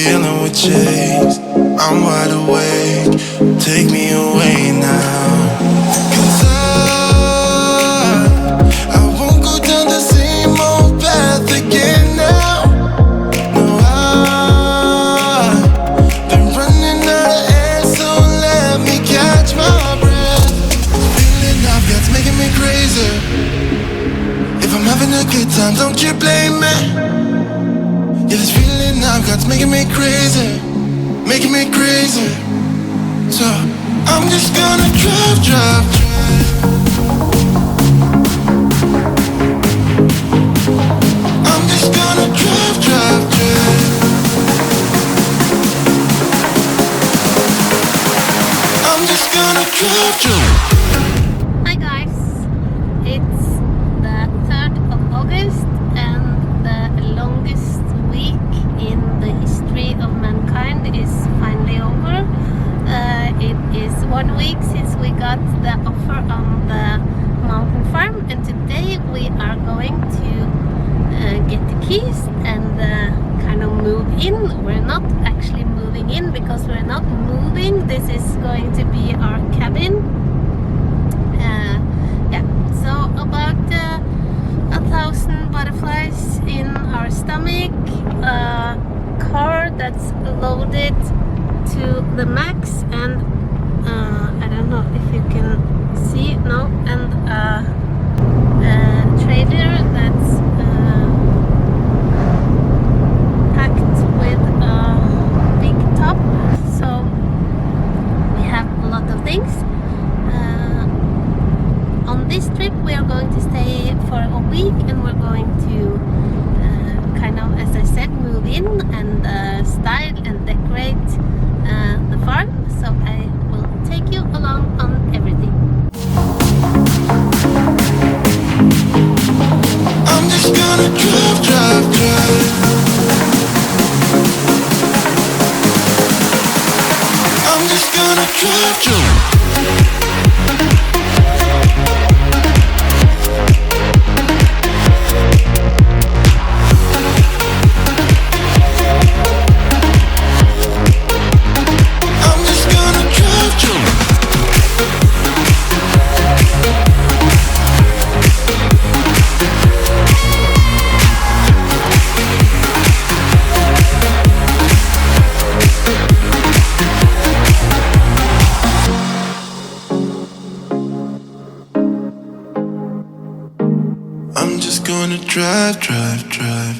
feeling with chase. I'm wide awake, take me away now. 'Cause I won't go down the same old path again now. No, I've been running out of air, so let me catch my breath. Feeling I've got's making me crazy. If I'm having a good time, don't you blame me. Yeah, this feeling I've got's making me crazy, making me crazy. So I'm just gonna drive, drive, drive. I'm just gonna drive, drive, drive. I'm just gonna drive, drive. Hi guys, it's the 3rd of August and the longest week in the history of mankind is finally over. It is 1 week since we got the offer on the mountain farm, and today we are going to get the keys and kind of move in. We're not actually moving in because we're not moving. This is going to be our cabin. Yeah, so about 1,000 butterflies in our stomach, car that's loaded to the max, and I don't know if you can see it now, and a trailer that's packed with a big top. So we have a lot of things. On this trip we are going to stay for a week, and we're going to kind of, as I said, move in and style and decorate the farm. So I will take you along on everything. I'm just gonna drive, drive, drive. I'm just gonna drive, drive. I'm just gonna drive, drive, drive.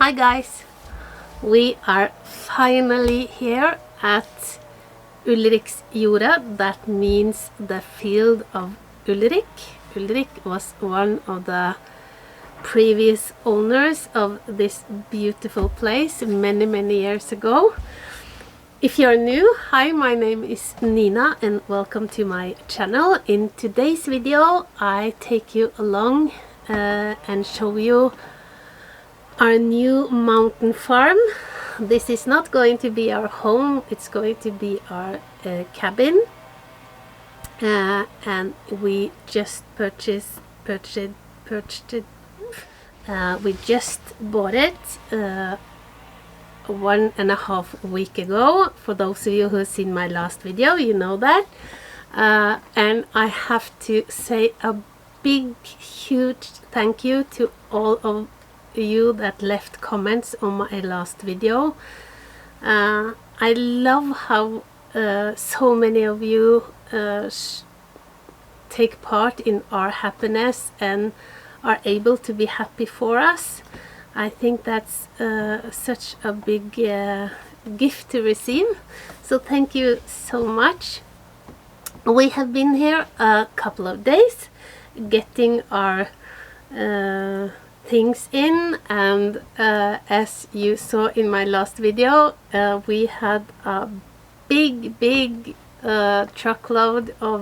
Hi guys, we are finally here at Ulriksjorda. That means the field of Ulrik. Ulrik was one of the previous owners of this beautiful place many years ago. If you're new, hi, my name is Nina and welcome to my channel. In today's video I take you along and show you our new mountain farm. This is not going to be our home, it's going to be our cabin, and we just we just bought it 1.5 weeks ago. For those of you who have seen my last video, you know that. And I have to say a big huge thank you to all of you that left comments on my last video. I love how so many of you take part in our happiness and are able to be happy for us. I think that's such a big gift to receive. So thank you so much. We have been here a couple of days getting our things in, and as you saw in my last video, we had a big truckload of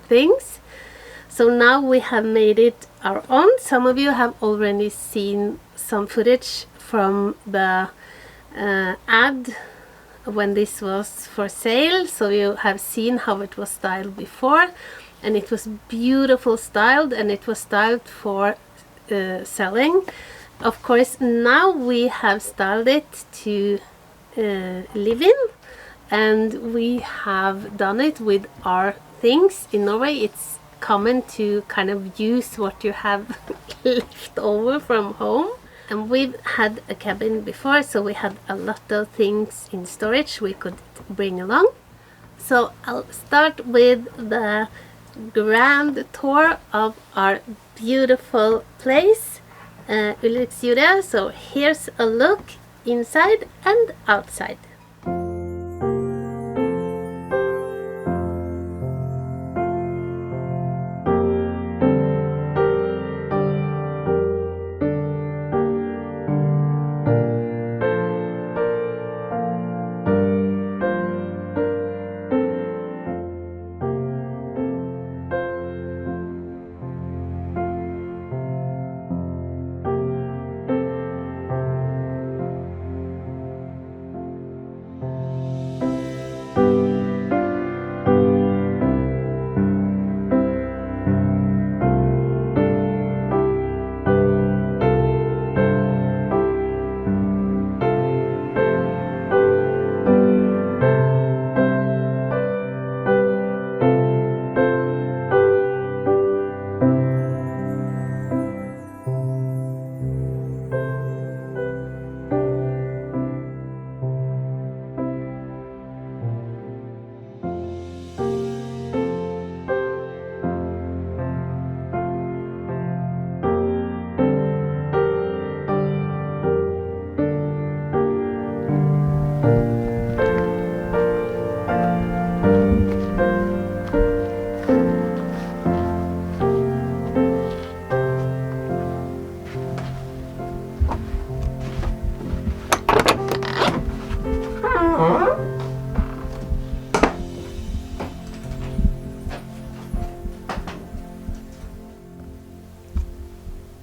things. So now we have made it our own. Some of you have already seen some footage from the ad when this was for sale, so you have seen how it was styled before, and it was beautiful styled, and it was styled for selling. Of course, now we have styled it to live in, and we have done it with our things. In Norway, it's common to kind of use what you have left over from home. And we've had a cabin before, so we had a lot of things in storage we could bring along. So I'll start with the grand tour of our beautiful place, Ulriksjordet. So here's a look inside and outside.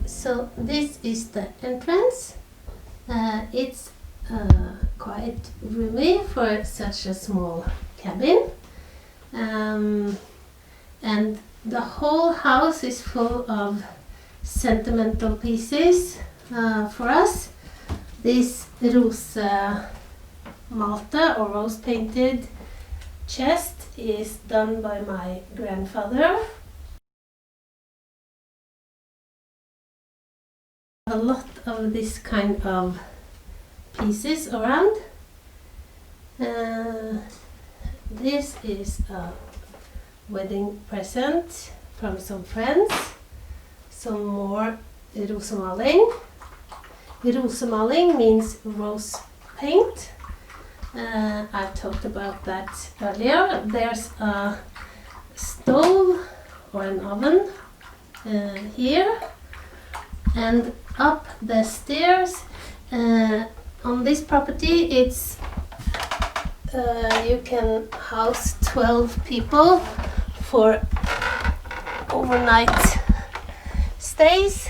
So this is the entrance. It's quite roomy for such a small cabin, and the whole house is full of sentimental pieces for us. This rosemalte or rose painted chest is done by my grandfather. A lot of this kind of pieces around. This is a wedding present from some friends. Some more rosemaling. Rosemaling means rose paint. I've talked about that earlier. There's a stove or an oven here, and up the stairs on this property it's you can house 12 people for overnight stays.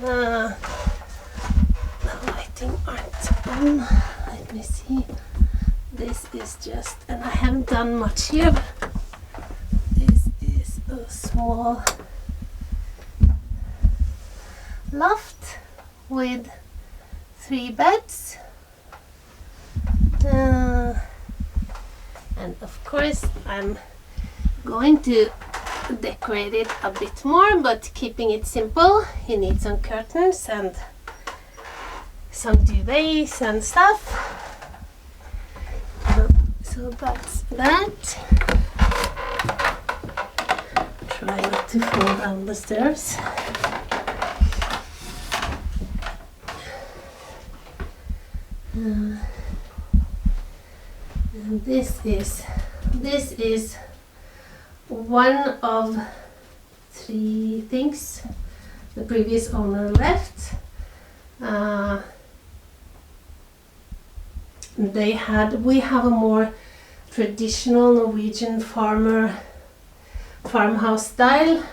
The lighting aren't on. Let me see. This is just, and I haven't done much here, but this is a small loft with 3 beds, and of course I'm going to decorate it a bit more, but keeping it simple. You need some curtains and some duvets and stuff. So that's that. Try not to fall down the stairs. And this is one of 3 things the previous owner left. We have a more traditional Norwegian farmhouse style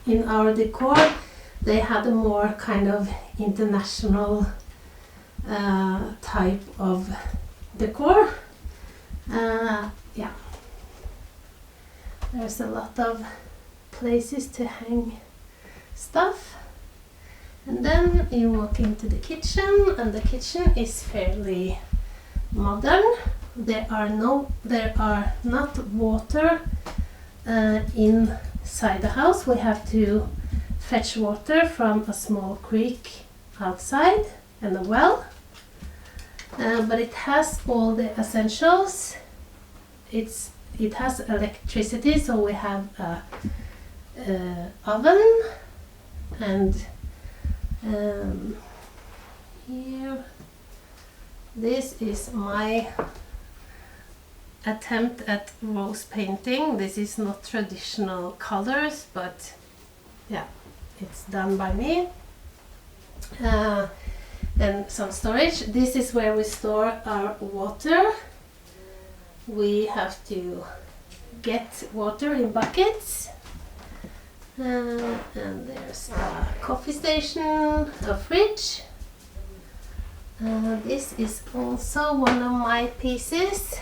in our decor. They had a more kind of international type of decor. Yeah, there's a lot of places to hang stuff. And then you walk into the kitchen, and the kitchen is fairly modern. There are not water inside the house. We have to fetch water from a small creek outside and a well. But it has all the essentials. It has electricity, so we have a oven, and here, this is my attempt at rose painting. This is not traditional colors, but yeah, it's done by me. And some storage. This is where we store our water. We have to get water in buckets. And there's a coffee station, a fridge. This is also one of my pieces,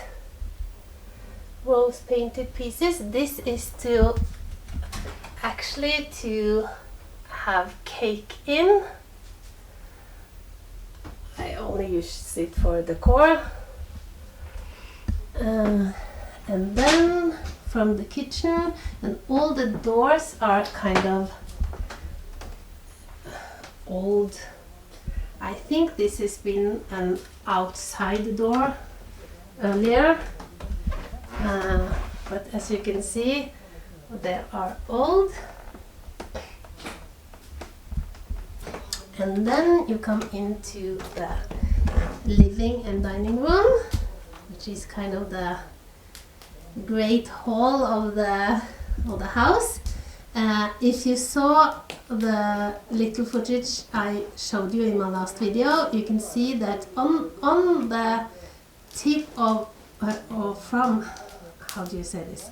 rose painted pieces. This is to have cake in. I only use it for decor. And then from the kitchen, and all the doors are kind of old. I think this has been an outside door earlier, but as you can see, they are old. And then you come into the living and dining room, which is kind of the great hall of the house. If you saw the little footage I showed you in my last video, you can see that on the tip of, or from, how do you say this?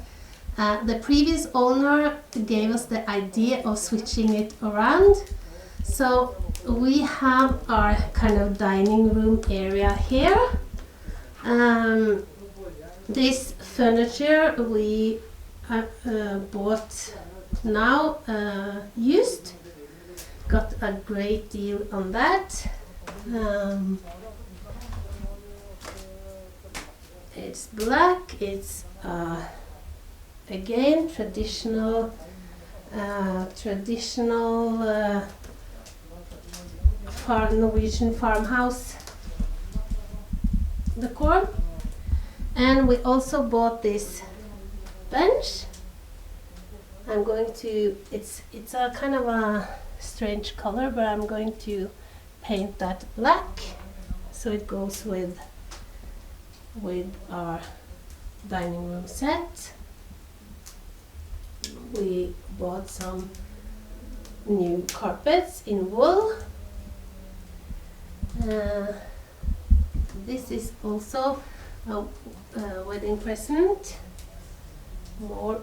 The previous owner gave us the idea of switching it around. So we have our kind of dining room area here. This furniture we bought now, used. Got a great deal on that. It's black. It's again traditional Norwegian farmhouse decor. And we also bought this bench. I'm going to, it's a kind of a strange color, but I'm going to paint that black so it goes with our dining room set. We bought some new carpets in wool. This is also a wedding present. More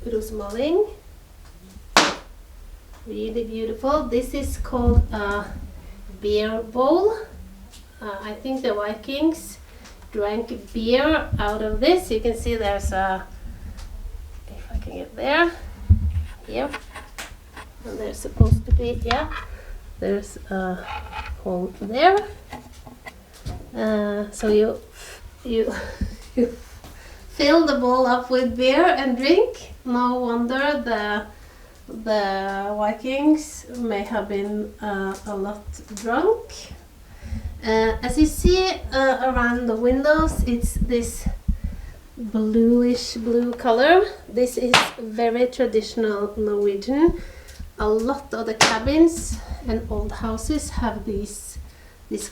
rosemaling. Really beautiful. This is called a beer bowl. I think the Vikings drank beer out of this. You can see there's a, if I can get there, here, and there's supposed to be, yeah, there's a hole there. So you fill the bowl up with beer and drink. No wonder the Vikings may have been a lot drunk. As you see around the windows, it's this bluish blue color. This is very traditional Norwegian. A lot of the cabins and old houses have this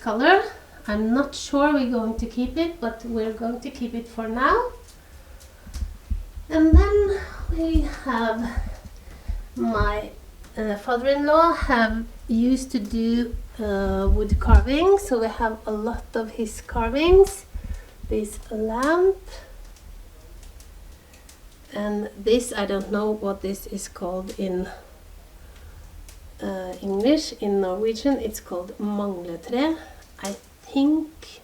color. I'm not sure we're going to keep it, but we're going to keep it for now. And then we have my father-in-law have used to do wood carving, so we have a lot of his carvings. This lamp, and this, I don't know what this is called in English. In Norwegian it's called mangletre. I think,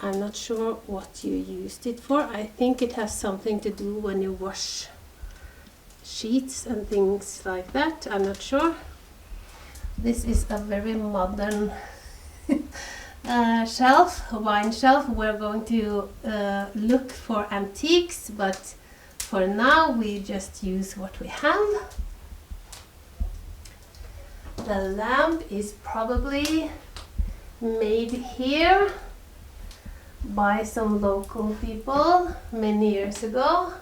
I'm not sure what you used it for. I think it has something to do when you wash sheets and things like that. I'm not sure. This is a very modern shelf, wine shelf. We're going to look for antiques, but for now we just use what we have. The lamp is probably made here by some local people many years ago.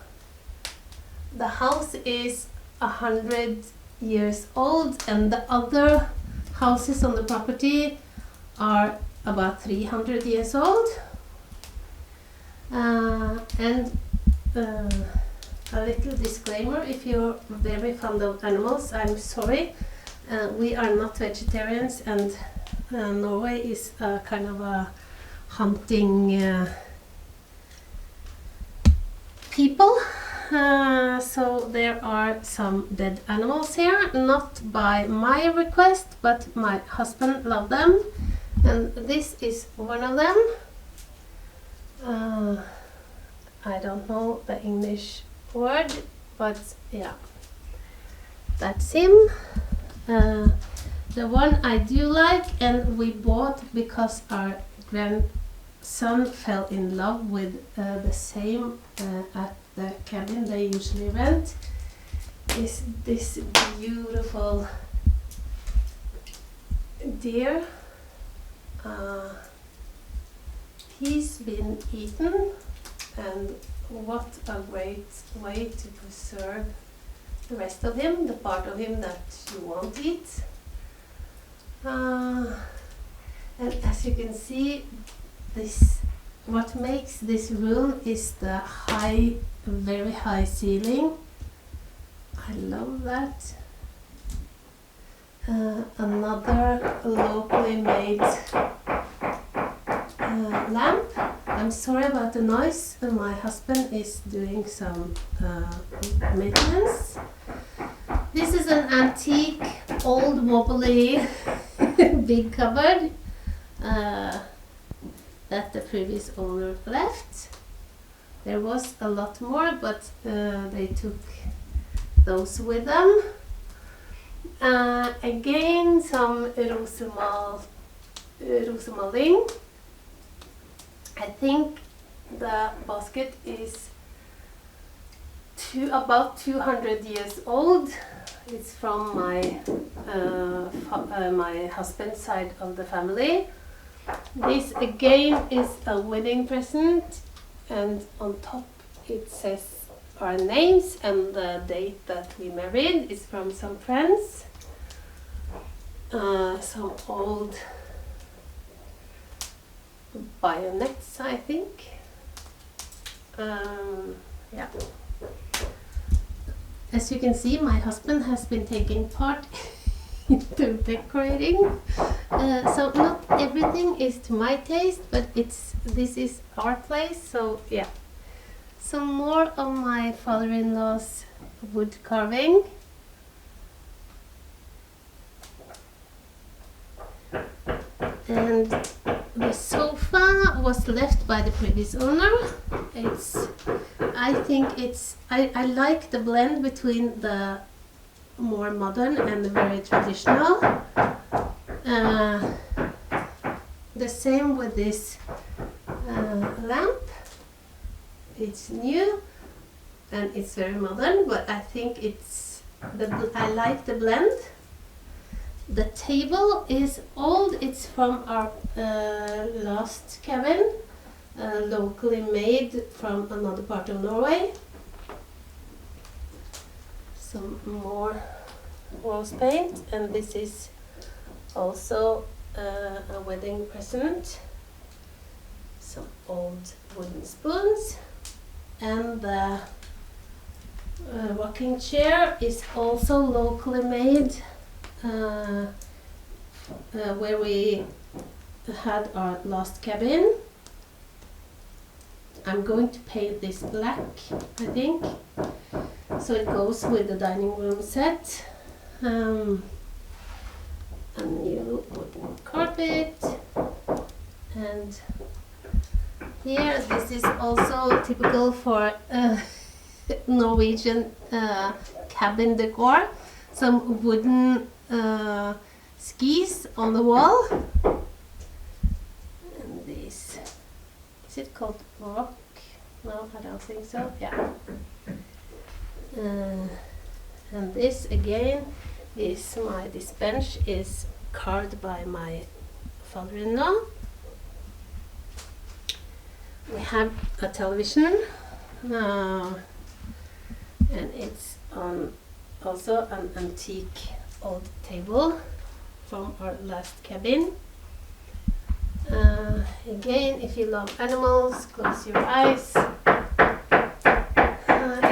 The house is 100 years old, and the other houses on the property are about 300 years old. And a little disclaimer, if you're very fond of animals, I'm sorry. We are not vegetarians, and Norway is kind of a hunting people. So there are some dead animals here, not by my request, but my husband loved them, and this is one of them. I don't know the English word, but yeah, that's him. The one I do like, and we bought because our grandson fell in love with the same at the cabin they usually rent, is this beautiful deer. He's been eaten, and what a great way to preserve the rest of him, the part of him that you won't eat. And as you can see, this, what makes this room is the high, very high ceiling. I love that. Another locally made lamp. I'm sorry about the noise. My husband is doing some maintenance. This is an antique, old, wobbly, big cupboard that the previous owner left. There was a lot more, but they took those with them. Again, some rosemaling. I think the basket is about 200 years old. It's from my my husband's side of the family. This again is a wedding present, and on top it says our names and the date that we married. Is from some friends. Some old bayonets, I think. Yeah. As you can see, my husband has been taking part into decorating. So not everything is to my taste, but this is our place. So yeah, some more of my father-in-law's wood carving. And the sofa was left by the previous owner. I like the blend between the more modern and the very traditional. The same with this lamp. It's new and it's very modern, but I think I like the blend. The table is old. It's from our last cabin. locally made from another part of Norway. Some more rose paint, and this is also a wedding present. Some old wooden spoons, and the rocking chair is also locally made where we had our last cabin. I'm going to paint this black, I think, so it goes with the dining room set. A new wooden carpet, and here this is also typical for Norwegian cabin decor. Some wooden skis on the wall, and this, is it called rock? No, I don't think so. Yeah. And this again is this bench is carved by my father-in-law. We have a television, and it's on also an antique old table from our last cabin. Again, if you love animals, close your eyes.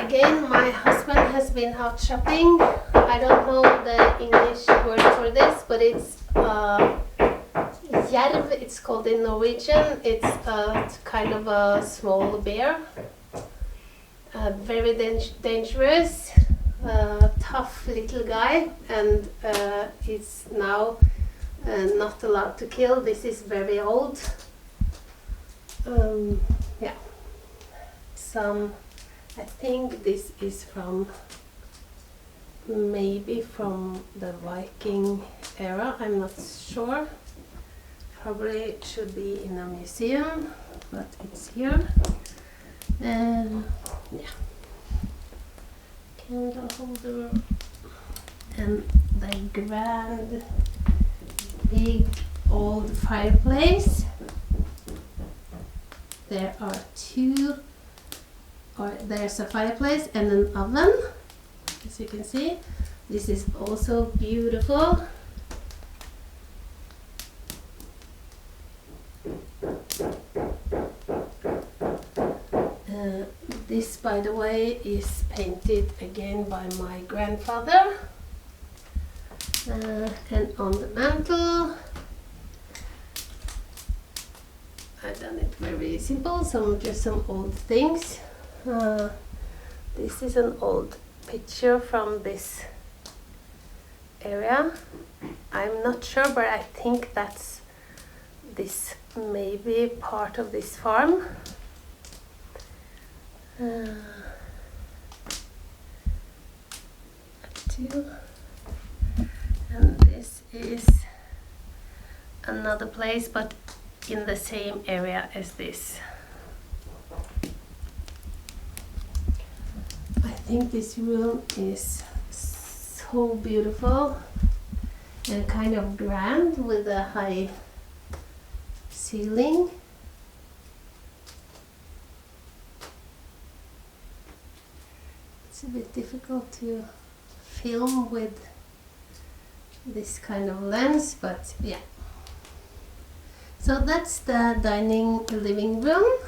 Again, my husband has been out shopping. I don't know the English word for this, but it's jerv, it's called in Norwegian. It's kind of a small bear. Very dangerous, tough little guy, and he's now not allowed to kill. This is very old. Yeah. I think this is maybe from the Viking era. I'm not sure. Probably should be in a museum, but it's here. And yeah, candle holder, and the grand big old fireplace. There are there's a fireplace and an oven, as you can see. This is also beautiful. This, by the way, is painted again by my grandfather. And on the mantle, I've done it very simple, just some old things. This is an old picture from this area. I'm not sure, but I think that's this maybe part of this farm. And this is another place, but in the same area as this. I think this room is so beautiful and kind of grand with a high ceiling. It's a bit difficult to film with this kind of lens, but yeah. So that's the living room.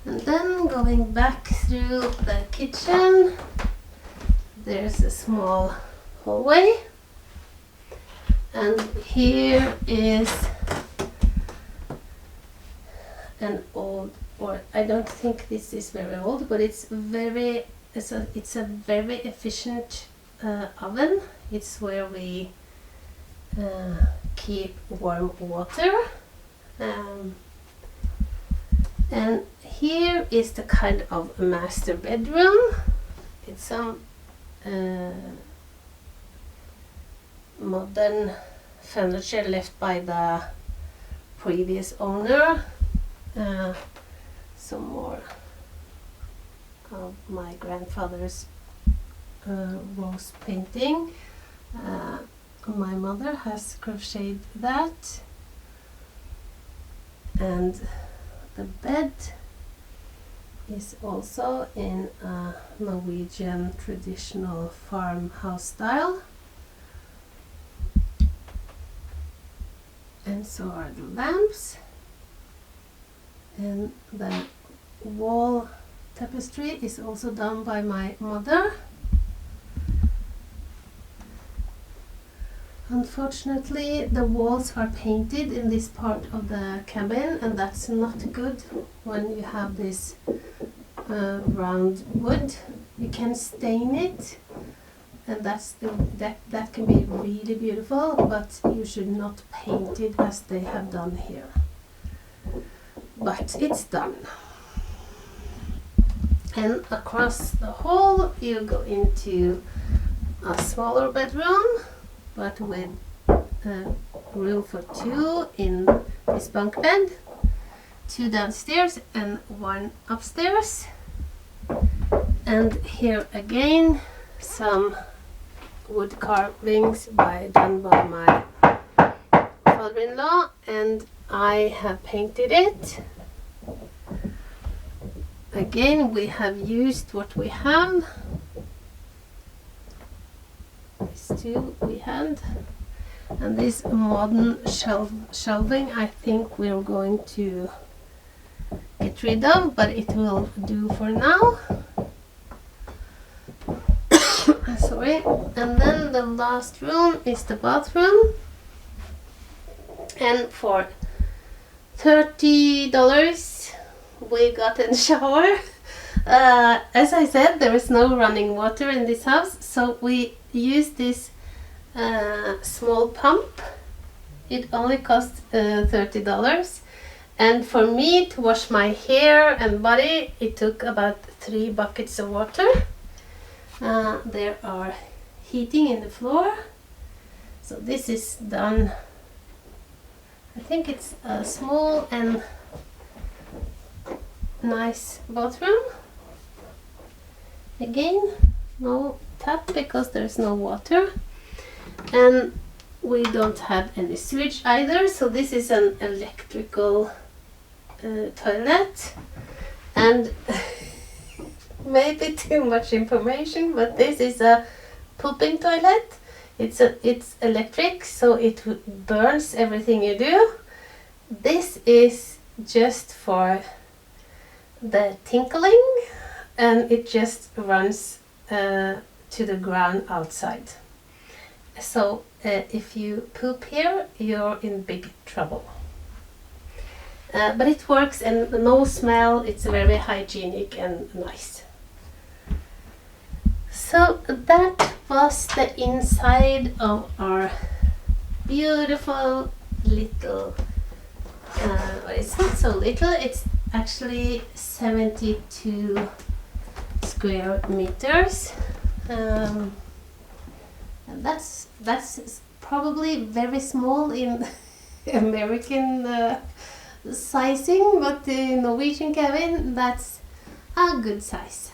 And then going back through the kitchen, there's a small hallway. And here is an old, or I don't think this is very old, but it's a very efficient oven. It's where we keep warm water. And here is the kind of master bedroom. It's some modern furniture left by the previous owner. Some more of my grandfather's rose painting. My mother has crocheted that, and The bed is also in a Norwegian traditional farmhouse style. And so are the lamps. And the wall tapestry is also done by my mother. Unfortunately, the walls are painted in this part of the cabin, and that's not good when you have this round wood. You can stain it, and that can be really beautiful, but you should not paint it as they have done here. But it's done. And across the hall you go into a smaller bedroom, but with room for two in this bunk bed, two downstairs and one upstairs. And here again some wood carvings done by my father-in-law, and I have painted it. Again, we have used what we have. These two we had. And this modern shelving I think we're going to get rid of, but it will do for now. Sorry. And then the last room is the bathroom. And for $30 we got a shower. As I said, there is no running water in this house, so we use this small pump. It only costs $30, and for me to wash my hair and body it took about 3 buckets of water. There are heating in the floor, so this is done. I think it's a small and nice bathroom. Again, no tap because there's no water, and we don't have any sewage either, so this is an electrical toilet. And maybe too much information, but this is a pooping toilet. It's electric, so it burns everything you do. This is just for the tinkling, and it just runs to the ground outside. So if you poop here, you're in big trouble. But it works, and no smell. It's very hygienic and nice. So that was the inside of our beautiful little, it's not so little, it's actually 72 square meters. And that's probably very small in American sizing, but the Norwegian cabin, that's a good size.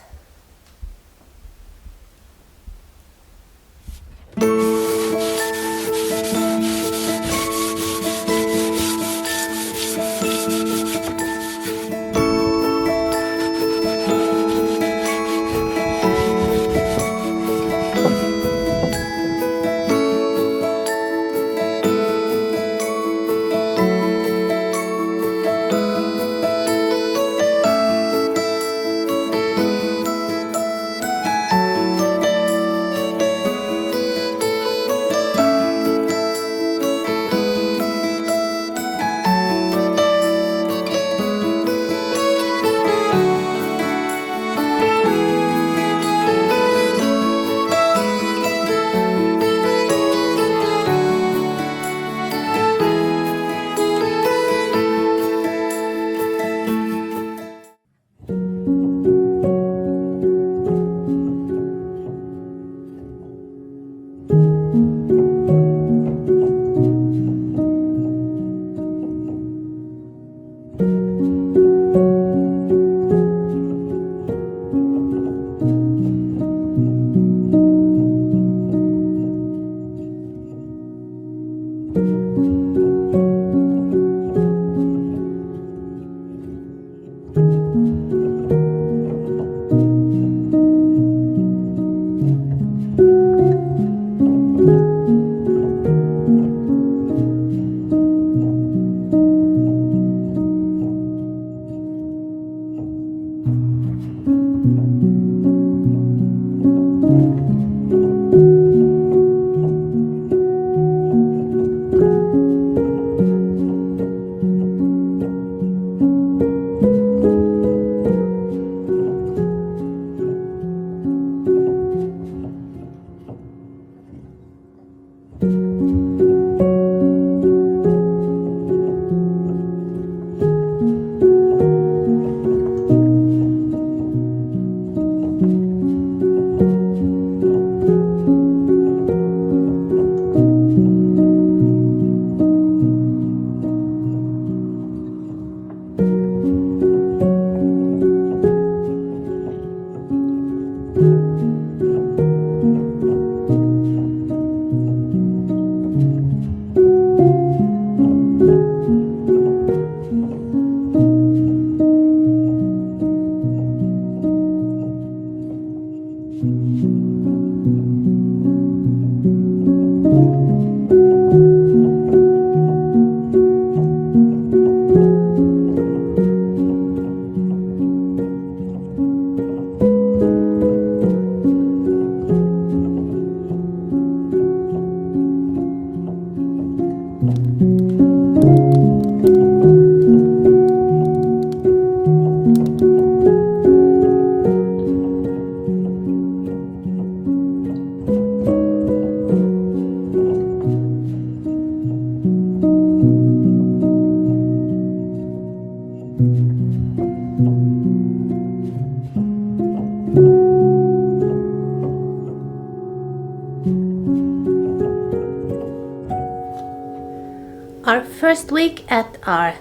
Our first week at our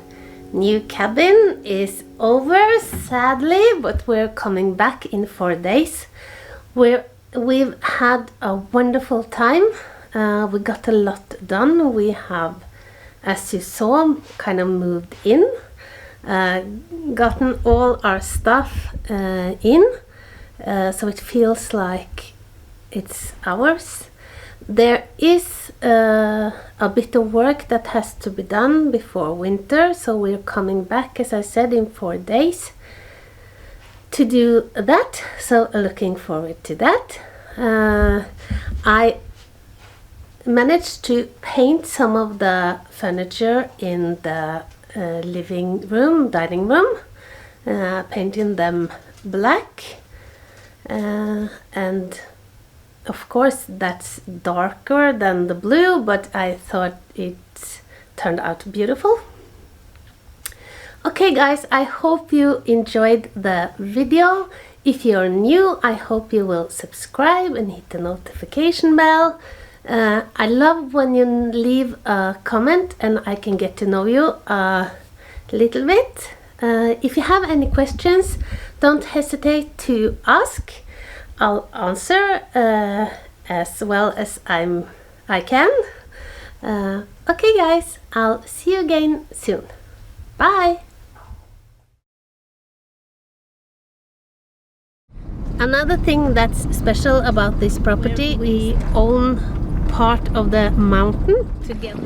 new cabin is over, sadly, but we're coming back in 4 days. We've had a wonderful time. We got a lot done. We have, as you saw, kind of moved in, gotten all our stuff in, so it feels like it's ours. There is a bit of work that has to be done before winter, so we're coming back, as I said, in 4 days to do that, so looking forward to that. I managed to paint some of the furniture in the living room, dining room, painting them black, and of course that's darker than the blue, but I thought it turned out beautiful. Okay guys, I hope you enjoyed the video. If you're new, I hope you will subscribe and hit the notification bell. I love when you leave a comment and I can get to know you a little bit. If you have any questions, don't hesitate to ask. I'll answer as well as I can. Okay guys, I'll see you again soon. Bye! Another thing that's special about this property, we own part of the mountain together.